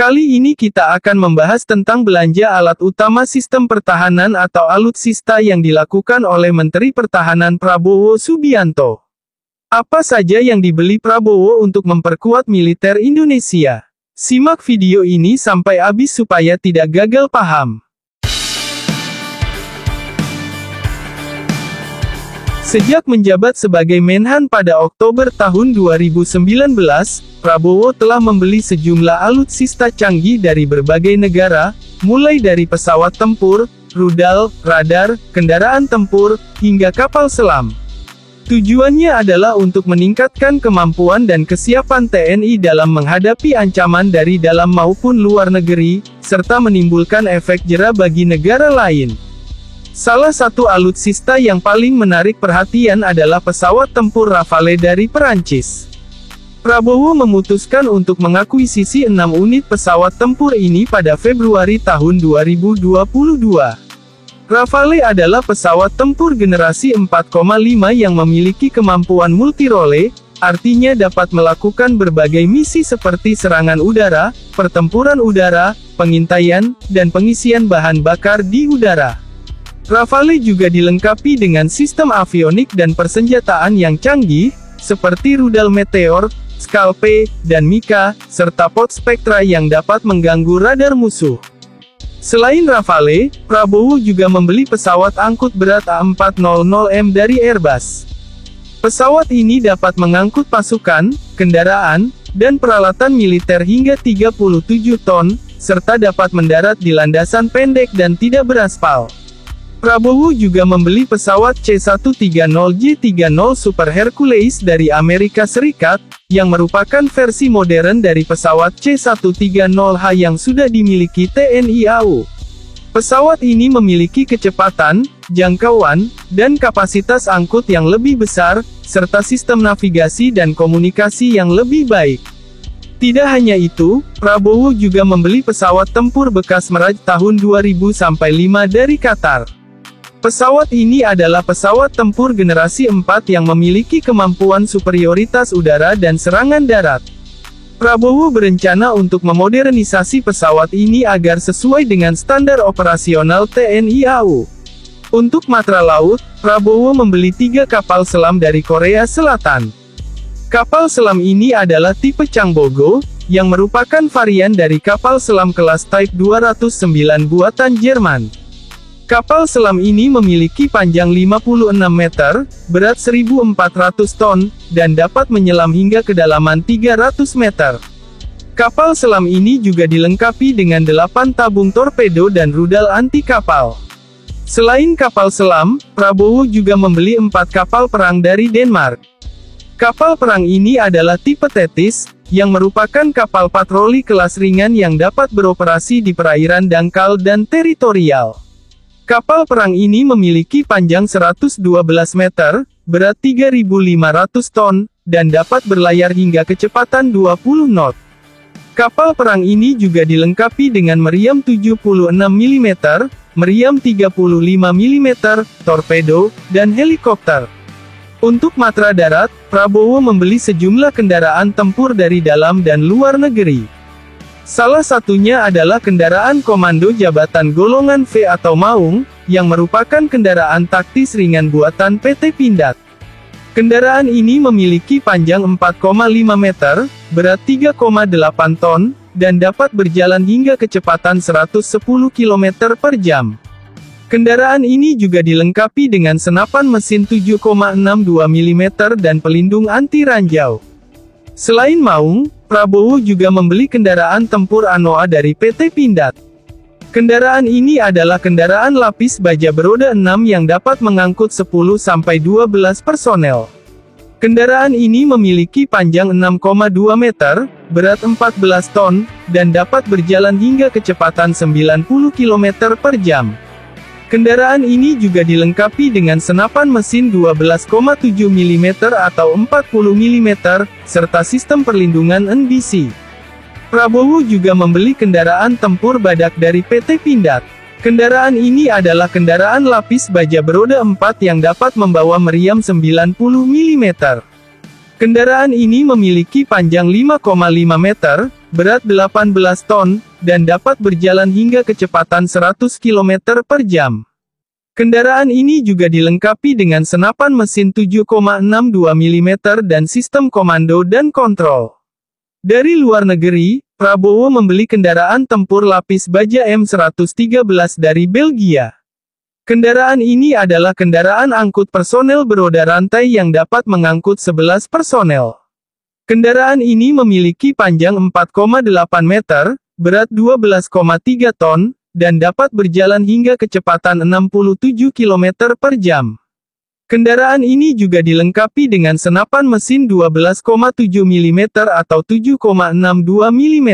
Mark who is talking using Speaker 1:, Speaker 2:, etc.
Speaker 1: Kali ini kita akan membahas tentang belanja alat utama sistem pertahanan atau alutsista yang dilakukan oleh Menteri Pertahanan Prabowo Subianto. Apa saja yang dibeli Prabowo untuk memperkuat militer Indonesia? Simak video ini sampai habis supaya tidak gagal paham. Sejak menjabat sebagai Menhan pada Oktober tahun 2019, Prabowo telah membeli sejumlah alutsista canggih dari berbagai negara, mulai dari pesawat tempur, rudal, radar, kendaraan tempur, hingga kapal selam. Tujuannya adalah untuk meningkatkan kemampuan dan kesiapan TNI dalam menghadapi ancaman dari dalam maupun luar negeri, serta menimbulkan efek jera bagi negara lain. Salah satu alutsista yang paling menarik perhatian adalah pesawat tempur Rafale dari Perancis. Prabowo memutuskan untuk mengakuisisi 6 unit pesawat tempur ini pada Februari tahun 2022. Rafale adalah pesawat tempur generasi 4,5 yang memiliki kemampuan multirole, artinya dapat melakukan berbagai misi seperti serangan udara, pertempuran udara, pengintaian, dan pengisian bahan bakar di udara. Rafale juga dilengkapi dengan sistem avionik dan persenjataan yang canggih, seperti rudal Meteor, Scalpe, dan Mika, serta pot Spectra yang dapat mengganggu radar musuh. Selain Rafale, Prabowo juga membeli pesawat angkut berat A400M dari Airbus. Pesawat ini dapat mengangkut pasukan, kendaraan, dan peralatan militer hingga 37 ton, serta dapat mendarat di landasan pendek dan tidak beraspal. Prabowo juga membeli pesawat C-130J-30 Super Hercules dari Amerika Serikat, yang merupakan versi modern dari pesawat C-130H yang sudah dimiliki TNI AU. Pesawat ini memiliki kecepatan, jangkauan, dan kapasitas angkut yang lebih besar, serta sistem navigasi dan komunikasi yang lebih baik. Tidak hanya itu, Prabowo juga membeli pesawat tempur bekas Mirage tahun 2005 dari Qatar. Pesawat ini adalah pesawat tempur generasi 4 yang memiliki kemampuan superioritas udara dan serangan darat. Prabowo berencana untuk memodernisasi pesawat ini agar sesuai dengan standar operasional TNI AU. Untuk matra laut, Prabowo membeli 3 kapal selam dari Korea Selatan. Kapal selam ini adalah tipe Changbogo, yang merupakan varian dari kapal selam kelas Type 209 buatan Jerman. Kapal selam ini memiliki panjang 56 meter, berat 1.400 ton, dan dapat menyelam hingga kedalaman 300 meter. Kapal selam ini juga dilengkapi dengan 8 tabung torpedo dan rudal anti kapal. Selain kapal selam, Prabowo juga membeli 4 kapal perang dari Denmark. Kapal perang ini adalah tipe Thetis, yang merupakan kapal patroli kelas ringan yang dapat beroperasi di perairan dangkal dan teritorial. Kapal perang ini memiliki panjang 112 meter, berat 3.500 ton, dan dapat berlayar hingga kecepatan 20 knot. Kapal perang ini juga dilengkapi dengan meriam 76 mm, meriam 35 mm, torpedo, dan helikopter. Untuk matra darat, Prabowo membeli sejumlah kendaraan tempur dari dalam dan luar negeri. Salah satunya adalah kendaraan Komando Jabatan Golongan V atau Maung, yang merupakan kendaraan taktis ringan buatan PT Pindad. Kendaraan ini memiliki panjang 4,5 meter, berat 3,8 ton, dan dapat berjalan hingga kecepatan 110 km per jam. Kendaraan ini juga dilengkapi dengan senapan mesin 7,62 mm dan pelindung anti ranjau. Selain Maung, Prabowo juga membeli kendaraan tempur Anoa dari PT Pindad. Kendaraan ini adalah kendaraan lapis baja beroda 6 yang dapat mengangkut 10-12 personel. Kendaraan ini memiliki panjang 6,2 meter, berat 14 ton, dan dapat berjalan hingga kecepatan 90 km per jam. Kendaraan ini juga dilengkapi dengan senapan mesin 12,7 mm atau 40 mm, serta sistem perlindungan NBC. Prabowo juga membeli kendaraan tempur badak dari PT Pindad. Kendaraan ini adalah kendaraan lapis baja beroda 4 yang dapat membawa meriam 90 mm. Kendaraan ini memiliki panjang 5,5 meter, berat 18 ton, dan dapat berjalan hingga kecepatan 100 km per jam. Kendaraan ini juga dilengkapi dengan senapan mesin 7,62 mm dan sistem komando dan kontrol. Dari luar negeri, Prabowo membeli kendaraan tempur lapis baja M113 dari Belgia. Kendaraan ini adalah kendaraan angkut personel beroda rantai yang dapat mengangkut 11 personel. Kendaraan ini memiliki panjang 4,8 meter, berat 12,3 ton, dan dapat berjalan hingga kecepatan 67 km per jam. Kendaraan ini juga dilengkapi dengan senapan mesin 12,7 mm atau 7,62 mm.